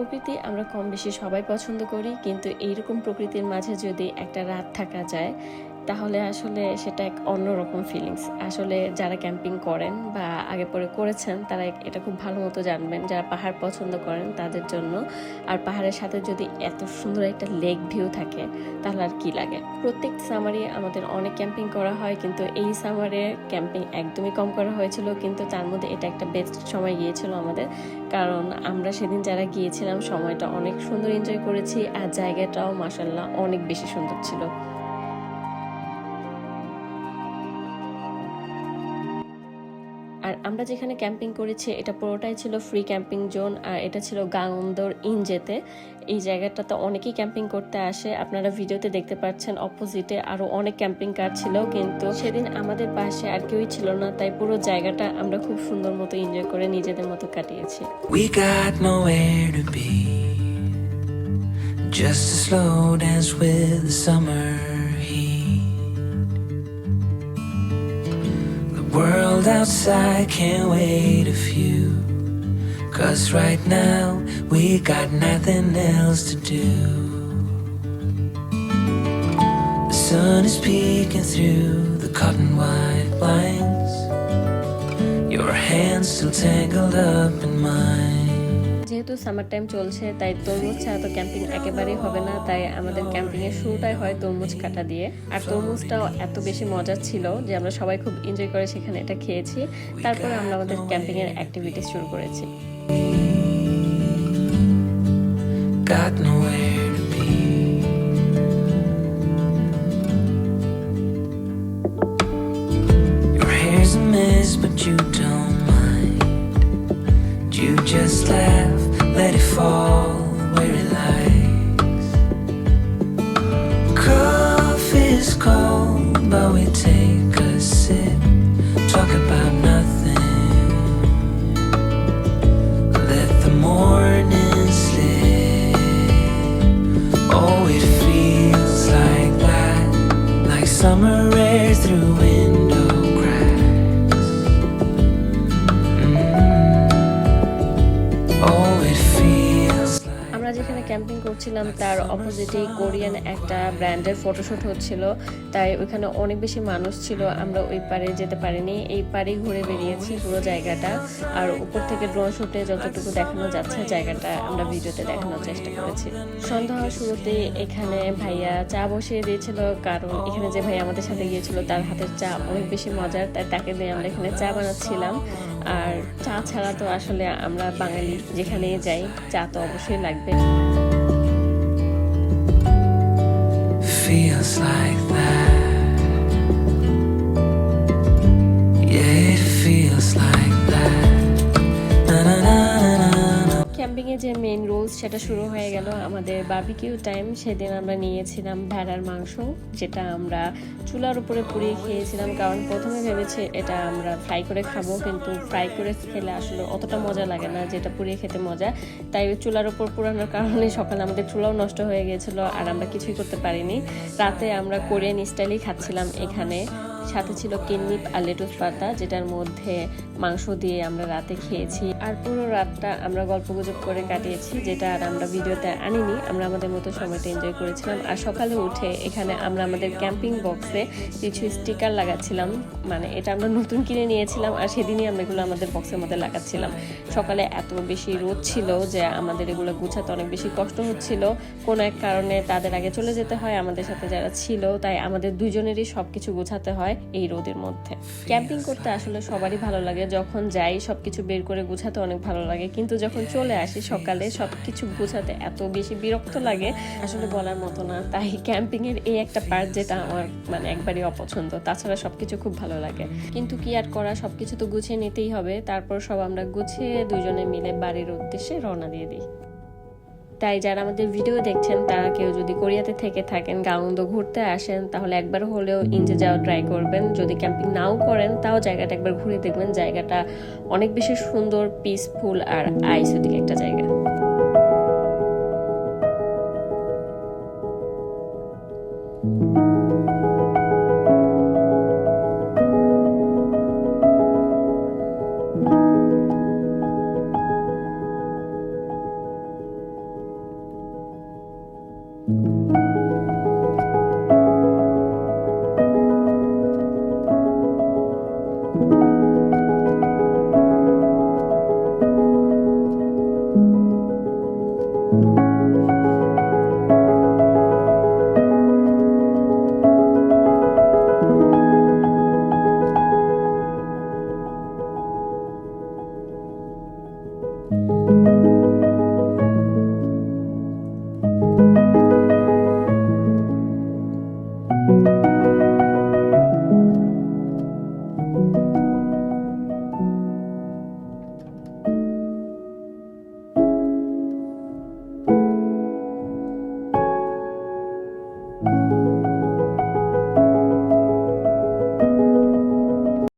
প্রকৃতি আমরা কম বেশি সবাই পছন্দ করি, কিন্তু এইরকম প্রকৃতির মাঝে যদি একটা রাত থাকা যায় তাহলে আসলে সেটা এক অন্যরকম ফিলিংস। আসলে যারা ক্যাম্পিং করেন বা আগে পরে করেছেন তারা এটা খুব ভালো মতো জানবেন, যারা পাহাড় পছন্দ করেন তাদের জন্য। আর পাহাড়ের সাথে যদি এত সুন্দর একটা লেক ভিউ থাকে তাহলে আর কি লাগে। প্রত্যেক সামারে আমাদের অনেক ক্যাম্পিং করা হয়, কিন্তু এই সামারে ক্যাম্পিং একদমই কম করা হয়েছিল, কিন্তু তার মধ্যে এটা একটা বেস্ট সময় গিয়েছিল আমাদের, কারণ আমরা সেদিন যারা গিয়েছিলাম সময়টা অনেক সুন্দর এনজয় করেছি, আর জায়গাটাও মাশাআল্লাহ অনেক বেশি সুন্দর ছিল। আর আমরা যেখানে ক্যাম্পিং করেছি এটা পুরোটাই ছিল ফ্রি ক্যাম্পিং জোন, আর এটা ছিল গাঙ্গন্দর ইনজেতে। এই জায়গাটাতে অনেকেই ক্যাম্পিং করতে আসে, আপনারা ভিডিওতে দেখতে পাচ্ছেন অপোজিটে আরো অনেক ক্যাম্পিং কার ছিল, কিন্তু সেদিন আমাদের পাশে আর কেউই ছিল না, তাই পুরো জায়গাটা আমরা খুব সুন্দর মতো এনজয় করে নিজেদের মতো কাটিয়েছি। We got nowhere to be, just a slow dance with the summer heat. The world outside can't wait a few, 'cause right now we got nothing else to do. The sun is peeking through the cotton white blinds, your hands still tangled up in mine. যেহেতু summer time চলছে তাই তরমুজ ছাড়া তো camping একেবারেই হবে না, তাই আমাদের ক্যাম্পিং এর শুরুটাই হয় তরমুজ কাটা দিয়ে। আর তরমুজটাও এত বেশি মজার ছিল যে আমরা সবাই খুব এনজয় করে সেখানে এটা খেয়েছি। তারপরে আমরা আমাদের ক্যাম্পিং এর অ্যাক্টিভিটিস শুরু করেছি। Got nowhere to be. Your hair's a mess, but you don't mind. You just laugh, let it fall where it likes. Coffee's cold, but we take a sip, talk about nothing. Let the morning slip. Oh, it feels like that, like summer air through window cracks. Oh, it feels like. আমরা যেখানে camping করছিলাম তার অপোজিটে Korean একটা ব্র্যান্ডের photoshoot হচ্ছিল, তাই ওইখানে অনেক বেশি মানুষ ছিল, আমরা ওই পারে যেতে পারিনি। এই পারে ঘুরে বেরিয়েছি পুরো জায়গাটা, আর উপর থেকে ড্রোন শুটে যতটুকু দেখানো যাচ্ছে জায়গাটা আমরা ভিডিওতে দেখানোর চেষ্টা করেছি। সন্ধ্যা হওয়ার শুরুতে এখানে ভাইয়া চা বসিয়ে দিয়েছিল, কারণ এখানে যে ভাইয়া আমাদের সাথে গিয়েছিল তার হাতের চা অনেক বেশি মজার, তাই তাকে দিয়ে আমরা এখানে চা বানাচ্ছিলাম। আর চা ছাড়া তো আসলে আমরা বাঙালি যেখানে যাই চা তো অবশ্যই লাগবে। Feels like that. Yeah, it feels like that. Na na na na na. Camping এ যে মেইন রুলস সেটা শুরু হয়ে গেল আমাদের বারবিকিউ টাইম। সেদিন আমরা নিয়েছিলাম ভেড়ার মাংস, যেটা আমরা চুলার উপরে পুড়িয়ে খেয়েছিলাম, কারণ প্রথমে ভেবেছি এটা আমরা ফ্রাই করে খাবো, কিন্তু ফ্রাই করে খেলে আসলে অতটা মজা লাগে না যেটা পুড়িয়ে খেতে মজা। তাই চুলার উপর পুরানোর কারণে সকালে আমাদের চুলাও নষ্ট হয়ে গিয়েছিল, আর আমরা কিছুই করতে পারিনি। রাতে আমরা কোরিয়ান স্টাইলেই খাচ্ছিলাম এখানে, সাথে ছিল কিন্নিপ আর লেটুস পাতা, যেটার মধ্যে মাংস দিয়ে আমরা রাতে খেয়েছি। আর পুরো রাতটা আমরা গল্পগুজব করে কাটিয়েছি, যেটা আর আমরা ভিডিওতে আনিনি। আমরা আমাদের মতো সময়টা এনজয় করেছিলাম। আর সকালে উঠে এখানে আমরা আমাদের ক্যাম্পিং বক্সে কিছু স্টিকার লাগাচ্ছিলাম, মানে এটা আমরা নতুন কিনে নিয়েছিলাম, আর সেদিনই আমরা এগুলো আমাদের বক্সের মধ্যে লাগাচ্ছিলাম। সকালে এত বেশি রোদ ছিল যে আমাদের এগুলো গুছাতে অনেক বেশি কষ্ট হচ্ছিল। কোনো এক কারণে তাদের আগে চলে যেতে হয় আমাদের সাথে যারা ছিল, তাই আমাদের দুজনেরই সবকিছু গোছাতে হয় এই রোদের মধ্যে। ক্যাম্পিং করতে আসলে সবারই ভালো লাগে, যখন যাই সবকিছু বের করে গুছাতে অনেক ভালো লাগে, কিন্তু যখন চলে আসি সকালে সবকিছু গুছাতে এত বেশি বিরক্ত লাগে আসলে বলার মতো না। তাই ক্যাম্পিং এর এই একটা পার্ট যেটা আমার মানে একবারই অপছন্দ, তাছাড়া সবকিছু খুব ভালো লাগে। কিন্তু কি আর করা, সবকিছু তো গুছিয়ে নিতেই হবে। তারপর সব আমরা গুছিয়ে দুজনে মিলে বাড়ির উদ্দেশ্যে রওনা দিয়ে দিই। তাই যারা আমাদের ভিডিও দেখছেন তারা কেউ যদি কোরিয়াতে থেকে থাকেন, গাওন্দো ঘুরতে আসেন, তাহলে একবার হলেও ইনজে যাওয়া ট্রাই করবেন। যদি ক্যাম্পিং নাও করেন তাও জায়গাটা একবার ঘুরে দেখবেন, জায়গাটা অনেক বেশি সুন্দর, পিসফুল আর আইসোটিক একটা জায়গা। আল্লাহ হাফেজ।